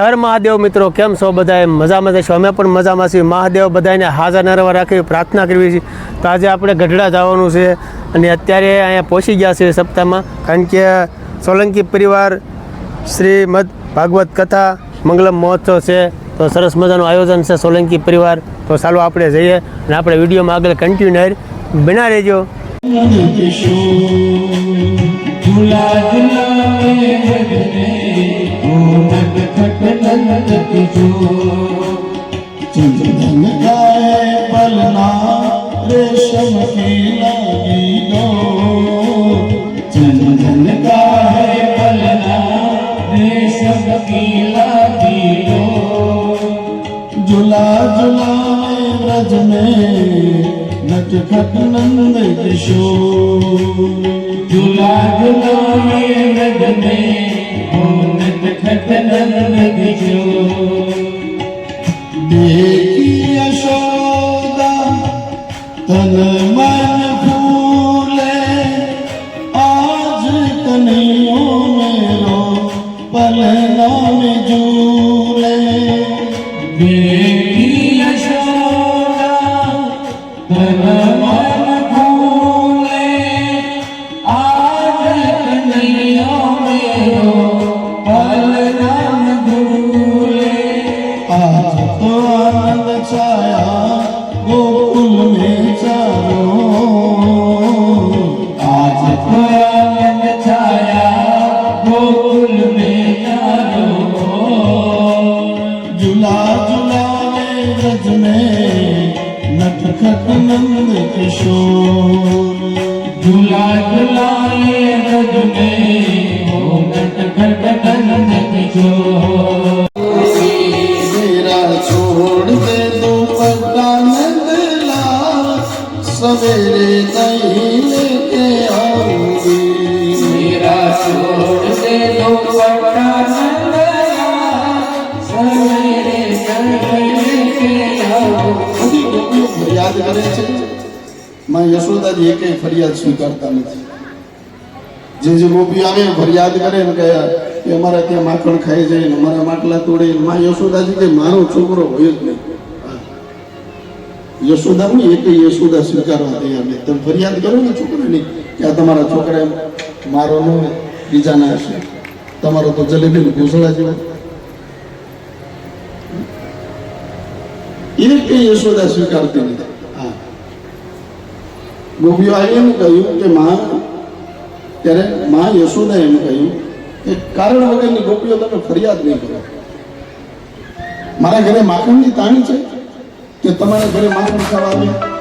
હર મહાદેવ મિત્રો, કેમ છો બધાએ? મજામાં જશો? અમે પણ મજામાં છીએ. મહાદેવ બધાને હાજર નરવા રાખી પ્રાર્થના કરવી છે. તો આજે આપણે ગઢડા જવાનું છે અને અત્યારે અહીંયા પહોંચી ગયા છે સપ્તાહમાં, કારણ કે સોલંકી પરિવાર શ્રીમદ ભાગવત કથા મંગલમ મહોત્સવ છે. તો સરસ મજાનું આયોજન છે સોલંકી પરિવાર. તો ચાલો આપણે જઈએ અને આપણે વિડીયોમાં આગળ કન્ટિન્યુ બના રહેજો. चंदन गाए पलना रेशम की लगी दो, चंदन गाए पलना रेशम की लगी दो, झुला झुलाए ब्रज में नटखट नंद किशोर, झुला झुलाए ब्रज में नटखट नंद किशोर, देखी यशोदा तन मन फूले, आज कन्हैया मेरो पलना में झूले, देखी यशोदा तन मन फूले, आज कन्हैया मेरो पलना में झूले, आज तो आनंद छाया गोकुल में चारों, आज तो आनंद छाया गोकुल में चारों, झूला झुलावे ब्रज में नटखट नंद किशोर, झूला झुलाए ब्रज में हो नटखट नंद किशोर, छोड़ दे दुपट्टा नंदलाल, सवेरे नहीं लेके आऊंगी, मेरा छोड़ दे दुपट्टा नंदलाल, सवेरे नहीं लेके आऊंगी। फरियाद करे છે માં યશોદાજી એકે ફરિયાદ સ્વીકારતા નથી. જે ગોપી આવે ફરિયાદ કરે ને કે અમારા ત્યાં માખણ ખાઈ જાય ને અમારા માટલા તોડે, માં યશોદાજી કે મારો છોકરો હોય જ નહીં. યશોદા પણ એક યશોદા સ્વીકારવા તૈયાર નહીં. તમે ફરિયાદ કરો ને છોકરાની કે આ તમારા છોકરા મારો નો બીજાના હશે, તમારો તો જલેબી ઘૂસડા જેવા, એ કઈ યશોદા સ્વીકારતી નથી. હા, ગોપીઓ આવી એમ કહ્યું કે માં, ત્યારે માં યશોદા એમ કહ્યું કે કારણ વગરની ગોપીઓ તમે ફરિયાદ નહીં કરો. મારા ઘરે માખણની તાણી છે કે તમારા ઘરે માખણ ખાવા આવ્યા.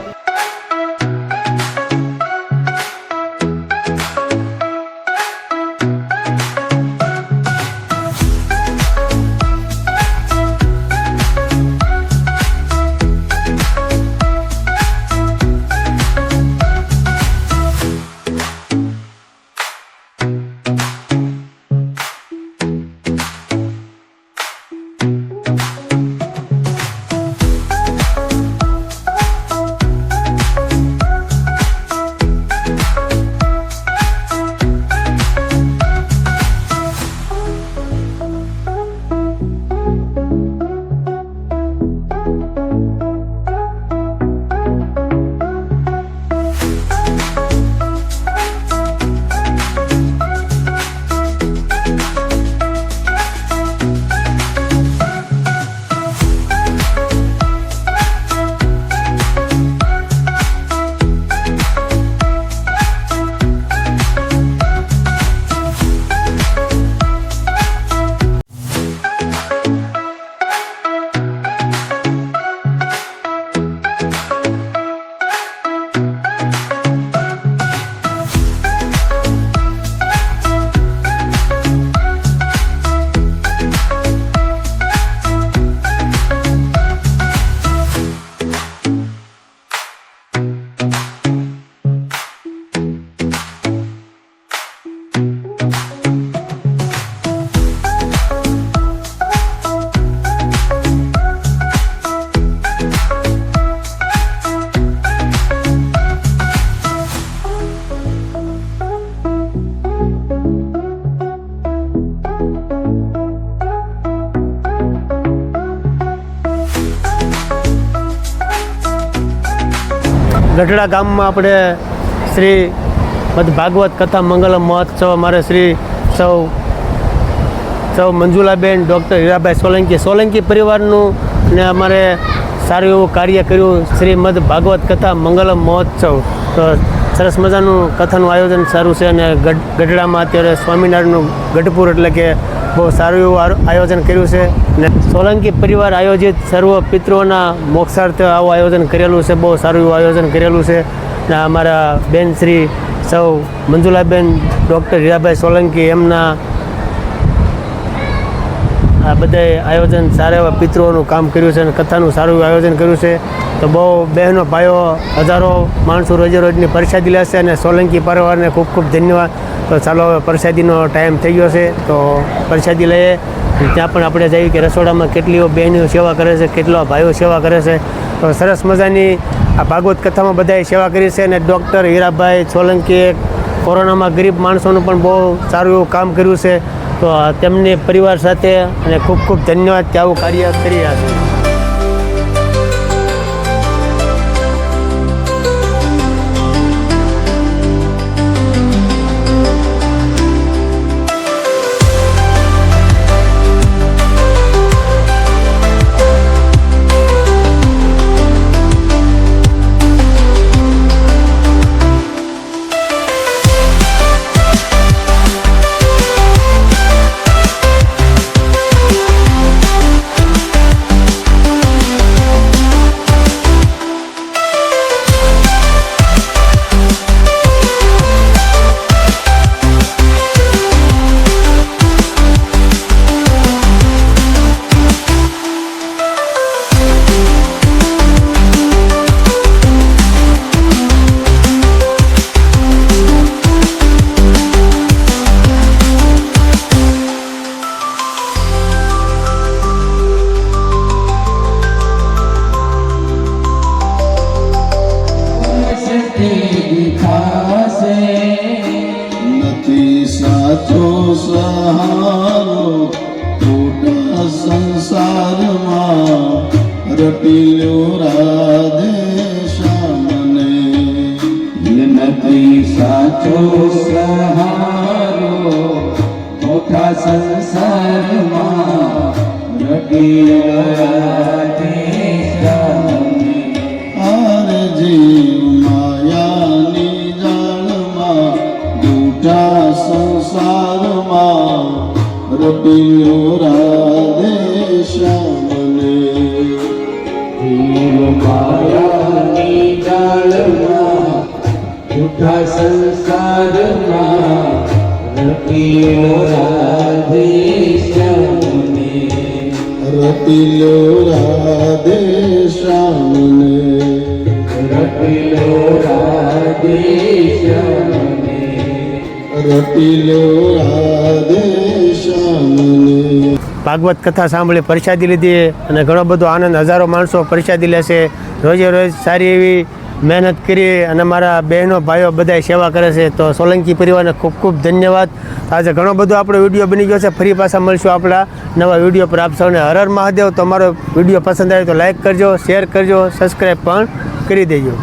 ગઢડા ગામમાં આપણે શ્રી ભાગવત કથા મંગલમ મહોત્સવ અમારે શ્રી સૌ મંજુલાબેન ડૉક્ટર હીરાભાઈ સોલંકી પરિવારનું ને અમારે સારું એવું કાર્ય કર્યું શ્રીમદ ભાગવત કથા મંગલમ મહોત્સવ. તો સરસ મજાનું કથાનું આયોજન સારું છે અને ગઢડામાં અત્યારે સ્વામિનારાયણનું ગઢપુર એટલે કે બહુ સારું એવું આયોજન કર્યું છે. ને સોલંકી પરિવાર આયોજિત સર્વ પિતૃઓના મોક્ષાર્થે આવું આયોજન કરેલું છે. બહુ સારું એવું આયોજન કરેલું છે. ને અમારા બેન શ્રી સૌ મંજુલાબેન ડૉક્ટર હીરાભાઈ સોલંકી એમના આ બધાય આયોજન સારા એવા પિતૃઓનું કામ કર્યું છે અને કથાનું સારું એવું આયોજન કર્યું છે. તો બહુ બહેનો ભાઈઓ હજારો માણસો રોજે રોજની પ્રસાદી લેશે અને સોલંકી પરિવારને ખૂબ ખૂબ ધન્યવાદ. તો ચાલો હવે પ્રસાદીનો ટાઈમ થઈ ગયો છે તો પ્રસાદી લઈએ. ત્યાં પણ આપણે જઈએ કે રસોડામાં કેટલીઓ બહેનીઓ સેવા કરે છે, કેટલા ભાઈઓ સેવા કરે છે. તો સરસ મજાની આ ભાગવત કથામાં બધાએ સેવા કરી છે અને ડૉક્ટર હીરાભાઈ સોલંકીએ કોરોનામાં ગરીબ માણસોનું પણ બહુ સારું એવું કામ કર્યું છે. તો તેમની પરિવાર સાથે અને ખૂબ ખૂબ ધન્યવાદ કે આવું કાર્ય કરી રહ્યા છે. નથી સાચો સહારો ખોટા સંસારમાં રટીલ્યો રાધે શ્યામને. નથી સાચો સહારો ખોટા સંસારમાં રટીલ્યો રાધે શ્યામને. આરે જીવ માયાની જાળમાં જૂઠા સંસારમાં રટીલ્યો રાધે શ્યામને. માયાની જાળમાં જૂઠા સંસારમાં રટીલો રાધે શ્યામને. રટીલ્યો રાધે શ્યામને. રટીલો રાધે શ્યામને. રટીલ્યો રાધે શ્યામને. ભાગવત કથા સાંભળી પ્રસાદી લીધી અને ઘણો બધો આનંદ, હજારો માણસો પ્રસાદી લેશે. રોજે રોજ સારી એવી મહેનત કરી અને મારા બહેનો ભાઈઓ બધાય સેવા કરે છે. તો સોલંકી પરિવારને ખૂબ ખૂબ ધન્યવાદ. આજે ઘણો બધો આપણો વિડીયો બની ગયો છે. ફરી પાછા મળશું આપણા નવા વિડીયો પર. આપ સૌને હર હર મહાદેવ. તમારો વિડીયો પસંદ આવે તો લાઈક કરજો, શેર કરજો, સબસ્ક્રાઈબ પણ કરી દેજો.